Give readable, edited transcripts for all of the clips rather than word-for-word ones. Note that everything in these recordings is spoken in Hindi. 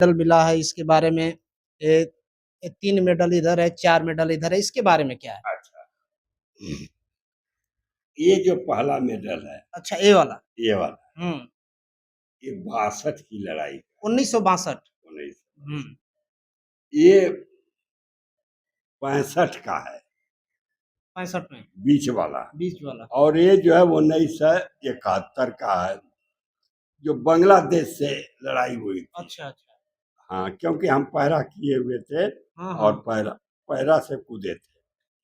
मेडल मिला है इसके बारे में। ए, 3 मेडल इधर है, 4 मेडल इधर है, इसके बारे में क्या है? अच्छा, ये जो पहला मेडल है, अच्छा, ये वाला। ये वाला, हुँ, ये 62 की लड़ाई का 1962। 19, हुँ, ये 65 का है 65 में, बीच वाला, बीच वाला। और ये जो है 1971 का है, जो बांग्लादेश से लड़ाई हुई थी। अच्छा, अच्छा। हाँ, क्योंकि हम पैरा किए हुए थे हाँ, और हाँ। पैरा पैरा से कूदे थे।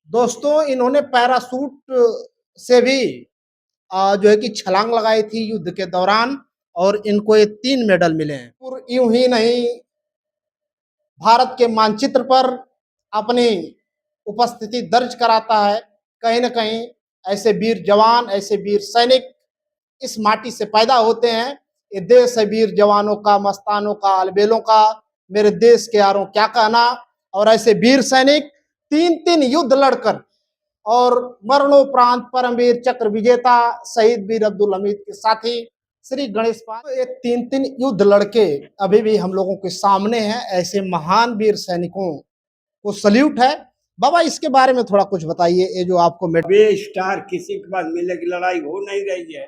दोस्तों, इन्होंने पैराशूट से भी जो है कि छलांग लगाई थी युद्ध के दौरान और इनको ये 3 मेडल मिले हैं। और यूँ ही नहीं, भारत के मानचित्र पर अपनी उपस्थिति दर्ज कराता है। कहीं न कहीं ऐसे वीर जवान, ऐसे वीर सैनिक इस माटी से पैदा होते हैं। ये देश है वीर जवानों का, मस्तानों का, अलबेलों का। मेरे देश के यारों क्या कहना। और ऐसे वीर सैनिक 3-3 युद्ध लड़कर और मरणोपरांत परमवीर चक्र विजेता शहीद वीर अब्दुल हमीद के साथी श्री गणेश पाल, ये 3-3 युद्ध लड़के अभी भी हम लोगों के सामने हैं। ऐसे महान वीर सैनिकों को सल्यूट है। बाबा, इसके बारे में थोड़ा कुछ बताइए। ये जो आपको अभी स्टार किसी के पास मिलेगी, लड़ाई हो नहीं रही है,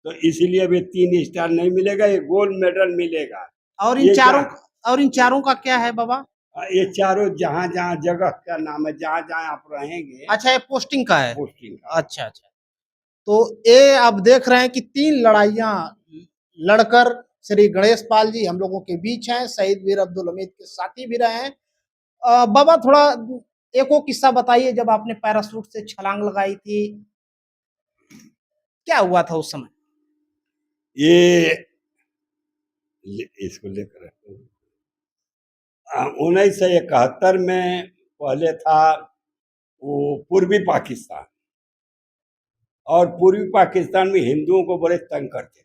तो इसीलिए अभी 3 स्टार नहीं मिलेगा, ये गोल्ड मेडल मिलेगा। और ये इन चारों का क्या है बाबा? ये चारों जहाँ जहाँ जगह का नाम है, जहाँ जहाँ आप रहेंगे, अच्छा, ये पोस्टिंग का है। पोस्टिंग का। अच्छा, अच्छा। तो ये आप देख रहे हैं कि 3 लड़ाइयाँ लड़कर श्री गणेश पाल जी हम लोगों के बीच हैं। शहीद वीर अब्दुल हमीद के साथी भी रहे हैं। बाबा, थोड़ा एक वो किस्सा बताइए, जब आपने पैराशूट से छलांग लगाई थी, क्या हुआ था उस समय? ये इसको लेकर 1971 में पहले था वो पूर्वी पाकिस्तान, और पूर्वी पाकिस्तान में हिंदुओं को बड़े तंग करते थे,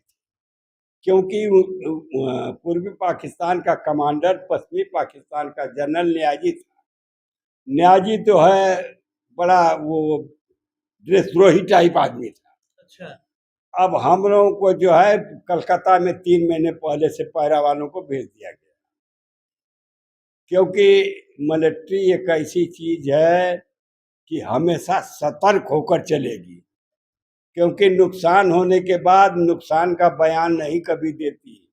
क्योंकि पूर्वी पाकिस्तान का कमांडर पश्चिमी पाकिस्तान का जनरल न्याजी था। न्याजी तो है बड़ा वो देशद्रोही टाइप आदमी था। अच्छा। अब हम लोगों को जो है कलकत्ता में 3 महीने पहले से पैरा वालों को भेज दिया गया, क्योंकि मिलिट्री एक ऐसी चीज है कि हमेशा सतर्क होकर चलेगी, क्योंकि नुकसान होने के बाद नुकसान का बयान नहीं कभी देती।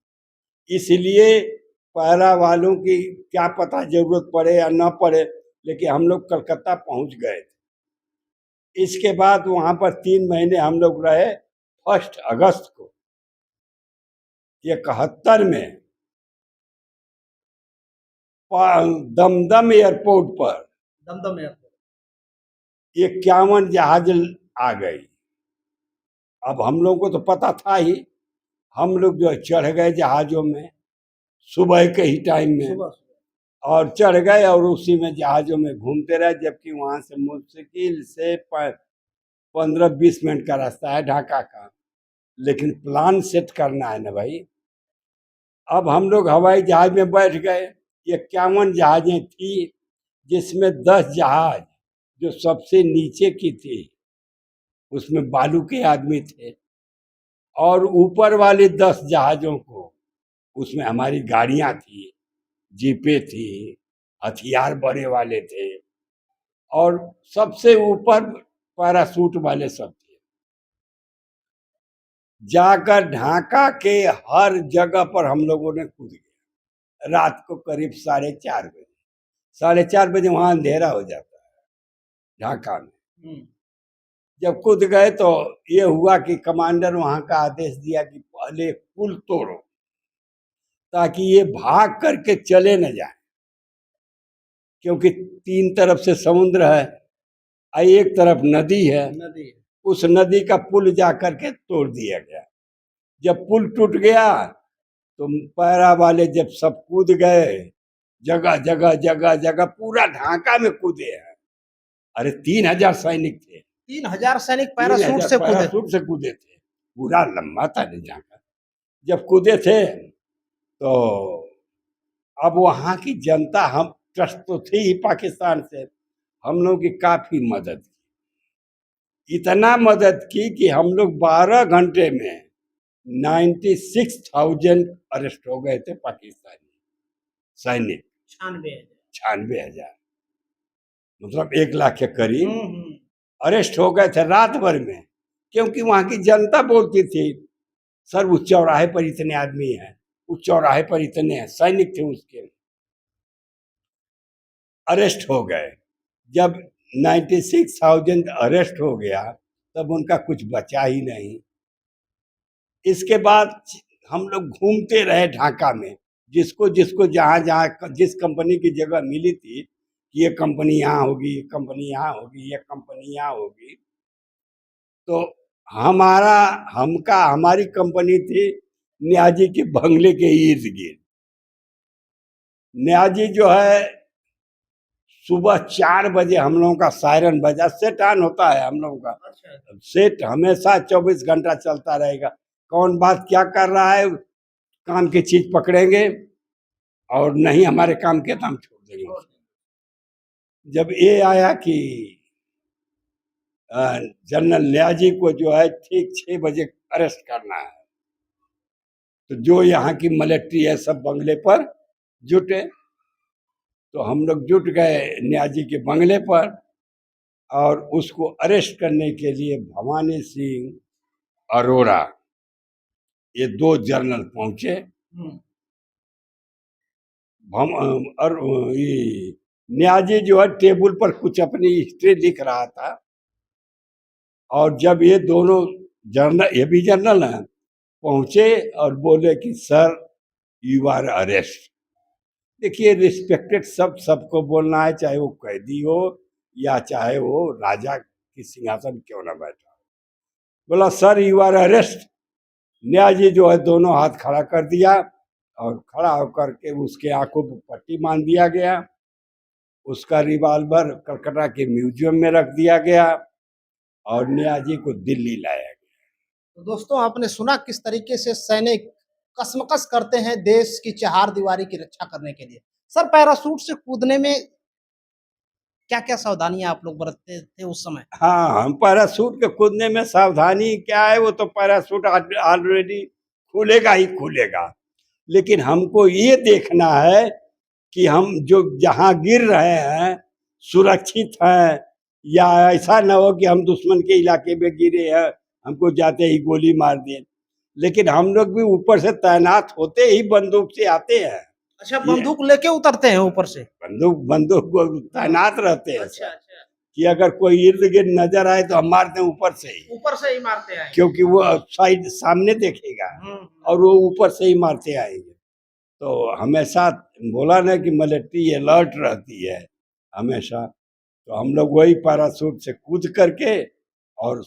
इसलिए पैरा वालों की क्या पता जरूरत पड़े या न पड़े, लेकिन हम लोग कलकत्ता पहुंच गए थे। इसके बाद वहां पर 3 महीने हम लोग रहे। 1 अगस्त को 71 में दमदम एयरपोर्ट पर दमदम एयरपोर्ट। 51 जहाज आ गई। अब हम लोग को तो पता था ही, हम लोग जो चढ़ गए जहाजों में सुबह के ही टाइम में, सुबह और चढ़ गए और उसी में जहाजों में घूमते रहे, जबकि वहां से मुश्किल से 15-20 मिनट का रास्ता है ढाका का। लेकिन प्लान सेट करना है ना भाई। अब हम लोग हवाई जहाज में बैठ गए। 51 जहाजें थी, जिसमें 10 जहाज जो सबसे नीचे की थी उसमें बालू के आदमी थे, और ऊपर वाली 10 जहाजों को उसमें हमारी गाड़ियां थी, जीपे थी, हथियार बड़े वाले थे, और सबसे ऊपर पैरासूट वाले सब थे। जाकर ढाका के हर जगह पर हम लोगों ने कूद गया। रात को करीब 4:30 बजे, 4:30 बजे वहां अंधेरा हो जाता है ढाका में। जब कूद गए तो ये हुआ कि कमांडर वहां का आदेश दिया कि पहले पुल तोड़ो, ताकि ये भाग करके चले न जाए, क्योंकि 3 तरफ से समुद्र है और एक तरफ नदी है। उस नदी का पुल जा करके तोड़ दिया गया। जब पुल टूट गया तो पैरा वाले जब सब कूद गए, जगह जगह जगह जगह पूरा ढाका में कूदे हैं। अरे 3000 सैनिक थे, 3000 सैनिक पैराशूट से कूदे। पैराशूट से कूदे थे। पूरा लंबा था ढाका। जब कूदे थे तो अब वहां की जनता, हम ट्रस्ट तो थी ही पाकिस्तान से, हम लोग की काफी मदद की। इतना मदद की कि हम लोग 12 घंटे में 96,000 अरेस्ट हो गए थे पाकिस्तानी। सैनिक, 96,000। 96,000, मतलब 1 लाख के करीब अरेस्ट हो गए थे रात भर में। क्योंकि वहां की जनता बोलती थी सर उस चौराहे पर इतने आदमी हैं, उस चौराहे पर इतने हैं, सैनिक थे उसके, अरेस्ट हो गए। जब 96,000 अरेस्ट हो गया तब उनका कुछ बचा ही नहीं। इसके बाद हम लोग घूमते रहे ढाका में, जिसको जिसको जहाँ जहाँ जिस कंपनी की जगह मिली थी कि ये कंपनी यहाँ होगी, ये कंपनी यहाँ होगी, ये कंपनी यहाँ होगी, तो हमारी कंपनी थी न्याजी के बंगले के इर्द गिर्द। न्याजी जो है सुबह 4 बजे हम लोगों का सायरन बजा, सेट ऑन होता है हम लोगों का, सेट हमेशा 24 घंटा चलता रहेगा। कौन बात क्या कर रहा है, काम की चीज पकड़ेंगे और नहीं हमारे काम के तो हम छोड़ देंगे। जब ये आया कि जनरल न्याजी को जो है ठीक 6 बजे अरेस्ट करना है, तो जो यहाँ की मिलिट्री है सब बंगले पर जुटे। तो हम लोग जुट गए न्याजी के बंगले पर और उसको अरेस्ट करने के लिए भवानी सिंह अरोड़ा ये 2 जनरल पहुंचे। और ये न्याजी जो है टेबल पर कुछ अपनी हिस्ट्री लिख रहा था और जब ये दोनों जनरल, ये भी जनरल हैं, पहुंचे और बोले कि सर यू आर अरेस्ट। देखिए रिस्पेक्टेड सबको बोलना है, चाहे वो कैदी हो या चाहे वो राजा की सिंहासन क्यों ना बैठा। बोला sir you are arrest. Niazi जो है दोनों हाथ खड़ा कर दिया और खड़ा होकर के उसके आंखों पर पट्टी बांध दिया गया। उसका रिवाल्वर कलकत्ता के म्यूजियम में रख दिया गया और न्याजी को दिल्ली लाया गया। तो दोस्तों आपने सुना किस तरीके से सैनिक कसमकस करते हैं देश की चार दीवारी की रक्षा करने के लिए। सर पैराशूट से कूदने में क्या क्या सावधानियां आप लोग बरतते थे उस समय? हाँ, हम पैराशूट के कूदने में सावधानी क्या है, वो तो पैराशूट ऑलरेडी खुलेगा ही खुलेगा, लेकिन हमको ये देखना है कि हम जो जहाँ गिर रहे हैं सुरक्षित हैं या ऐसा ना हो कि हम दुश्मन के इलाके में गिरे हैं, हमको जाते ही गोली मार दें। लेकिन हम लोग भी ऊपर से तैनात होते ही बंदूक से आते हैं। अच्छा, बंदूक लेके उतरते हैं ऊपर से? बंदूक को तैनात रहते हैं। अच्छा अच्छा, कि अगर कोई इर्द गिर्द नजर आए तो हम मारते हैं ऊपर से ही मारते हैं, क्योंकि वो साइड सामने देखेगा और वो ऊपर से ही मारते आएंगे। तो हमेशा बोला ना कि मिलिट्री अलर्ट रहती है हमेशा। तो हम लोग वही पैराशूट से कूद करके और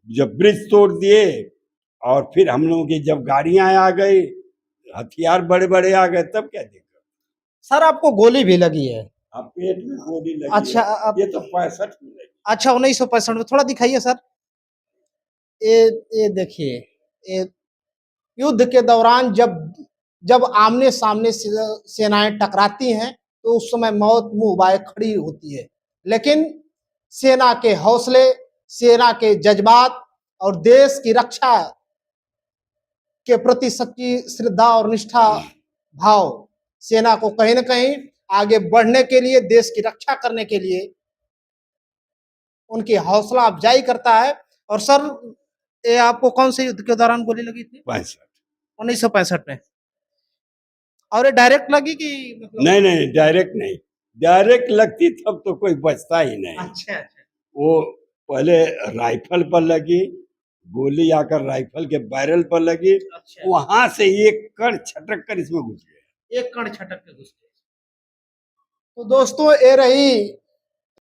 जब ब्रिज तोड़ दिए और फिर हम लोगों की जब गाड़ियां आ गई, हथियार बड़े बड़े आ गए, तब क्या दिक्कत। सर आपको गोली भी लगी है? अब पेट में गोली लगी अच्छा है। ये तो 65 में लगी। अच्छा 1965 में, थोड़ा दिखाइए सर। ये देखिए, ये युद्ध के दौरान जब आमने सामने सेनाएं टकराती हैं तो उस समय मौत मुंह बाए खड़ी होती है, लेकिन सेना के हौसले, सेना के जज्बात और देश की रक्षा के प्रति सच्ची श्रद्धा और निष्ठा भाव सेना को कहीं न कहीं आगे बढ़ने के लिए, देश की रक्षा करने के लिए उनकी हौसला अफजाई करता है। और सर ये आपको कौन से युद्ध के दौरान गोली लगी थी? 65। 1965 में। और ये डायरेक्ट लगी कि नहीं डायरेक्ट नहीं, डायरेक्ट लगती तब तो कोई बचता ही नहीं। अच्छा अच्छा, वो पहले राइफल पर लगी, गोली आकर राइफल के बैरल पर लगी। अच्छा। वहां से एक कण छटक कर इसमें घुस गया। एक कण छटक के घुस गए। तो दोस्तों ये रही